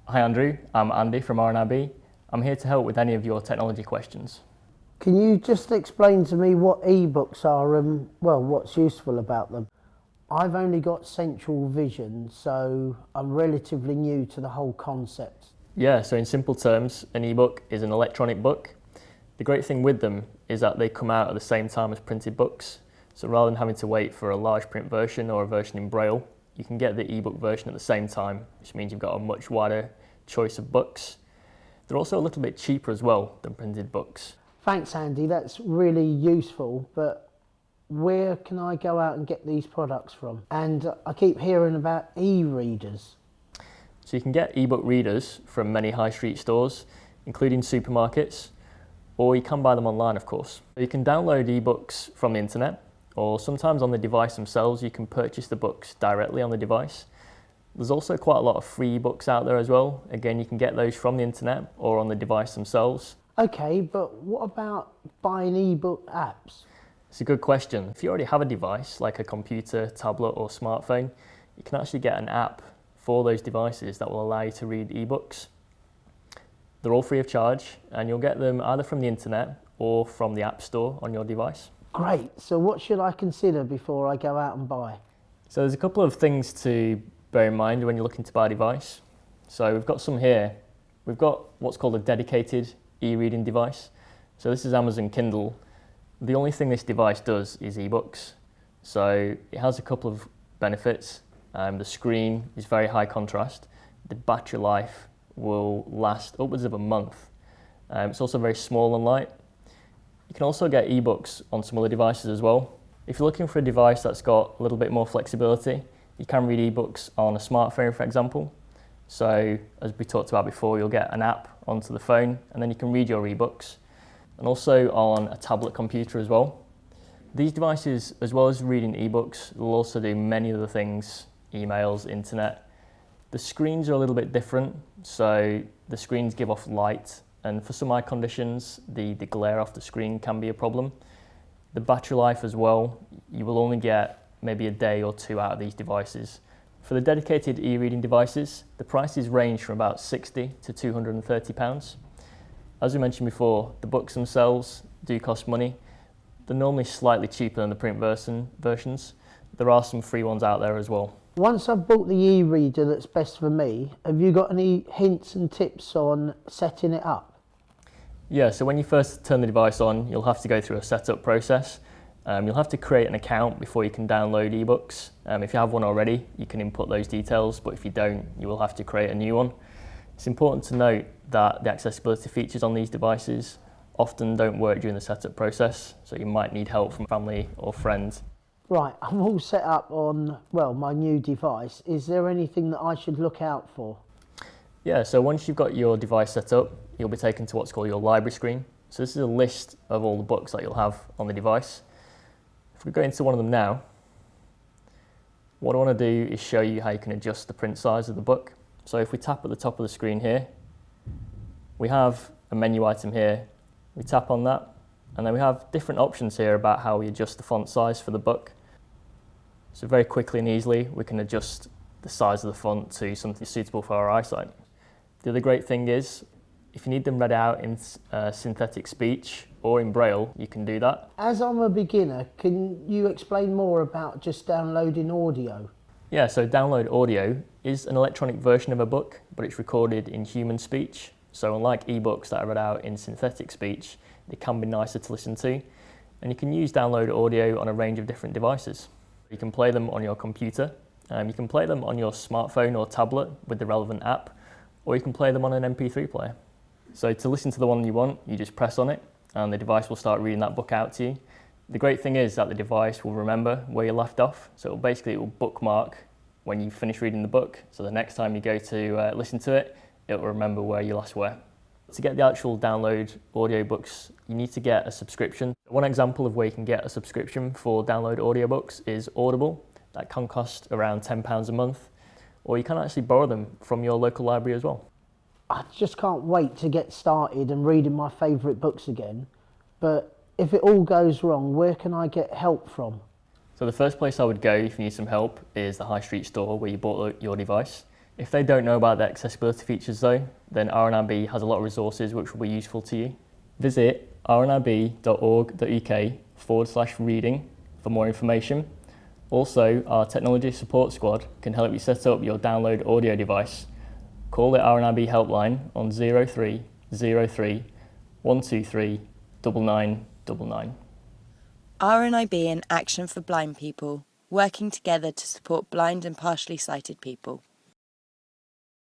Hi Andrew, I'm Andy from RNIB. I'm here to help with any of your technology questions. Can you just explain to me what ebooks are and, well, what's useful about them? I've only got central vision, so I'm relatively new to the whole concept. Yeah, so in simple terms, an ebook is an electronic book. The great thing with them is that they come out at the same time as printed books. So rather than having to wait for a large print version or a version in Braille, you can get the ebook version at the same time, which means you've got a much wider choice of books. They're also a little bit cheaper as well than printed books. Thanks, Andy, that's really useful, but where can I go out and get these products from? And I keep hearing about e-readers. So you can get ebook readers from many high street stores, including supermarkets, or you can buy them online, of course. You can download ebooks from the internet, or sometimes on the device themselves you can purchase the books directly on the device. There's also quite a lot of free ebooks out there as well. Again, you can get those from the internet or on the device themselves. Okay, but what about buying ebook apps? It's a good question. If you already have a device like a computer, tablet or smartphone, you can actually get an app for those devices that will allow you to read ebooks. They're all free of charge and you'll get them either from the internet or from the App Store on your device. Great, so what should I consider before I go out and buy? So there's a couple of things to bear in mind when you're looking to buy a device. So we've got some here. We've got what's called a dedicated e-reading device. So this is Amazon Kindle. The only thing this device does is ebooks. So it has a couple of benefits. The screen is very high contrast. The battery life will last upwards of a month. It's also very small and light. You can also get ebooks on some other devices as well. If you're looking for a device that's got a little bit more flexibility, you can read ebooks on a smartphone, for example. So as we talked about before, you'll get an app onto the phone and then you can read your ebooks. And also on a tablet computer as well. These devices, as well as reading ebooks, will also do many other things, emails, internet. The screens are a little bit different, so the screens give off light, and for some eye conditions, the glare off the screen can be a problem. The battery life as well, you will only get maybe a day or two out of these devices. For the dedicated e-reading devices, the prices range from about £60 to £230. As we mentioned before, the books themselves do cost money. They're normally slightly cheaper than the print versions. There are some free ones out there as well. Once I've bought the e-reader that's best for me, have you got any hints and tips on setting it up? Yeah, so when you first turn the device on, you'll have to go through a setup process. You'll have to create an account before you can download ebooks. If you have one already, you can input those details, but if you don't, you will have to create a new one. It's important to note that the accessibility features on these devices often don't work during the setup process, so you might need help from family or friends. Right, I'm all set up on, well, my new device. Is there anything that I should look out for? Yeah, so once you've got your device set up, you'll be taken to what's called your library screen. So this is a list of all the books that you'll have on the device. If we go into one of them now, what I want to do is show you how you can adjust the print size of the book. So if we tap at the top of the screen here, we have a menu item here. We tap on that, and then we have different options here about how we adjust the font size for the book. So very quickly and easily, we can adjust the size of the font to something suitable for our eyesight. The other great thing is, if you need them read out in synthetic speech or in Braille, you can do that. As I'm a beginner, can you explain more about just downloading audio? Yeah, so download audio is an electronic version of a book, but it's recorded in human speech. So unlike ebooks that are read out in synthetic speech, they can be nicer to listen to. And you can use download audio on a range of different devices. You can play them on your computer, you can play them on your smartphone or tablet with the relevant app, or you can play them on an MP3 player. So to listen to the one you want, you just press on it and the device will start reading that book out to you. The great thing is that the device will remember where you left off, so it will bookmark when you finish reading the book, so the next time you go to listen to it, it will remember where you last were. To get the actual download audiobooks, you need to get a subscription. One example of where you can get a subscription for download audiobooks is Audible. That can cost around £10 a month, or you can actually borrow them from your local library as well. I just can't wait to get started and reading my favourite books again, but if it all goes wrong, where can I get help from? So the first place I would go if you need some help is the high street store where you bought your device. If they don't know about the accessibility features though, then RNIB has a lot of resources which will be useful to you. Visit rnib.org.uk/reading for more information. Also, our technology support squad can help you set up your download audio device. Call the RNIB helpline on 0303 123 9999. RNIB in Action for Blind People, working together to support blind and partially sighted people.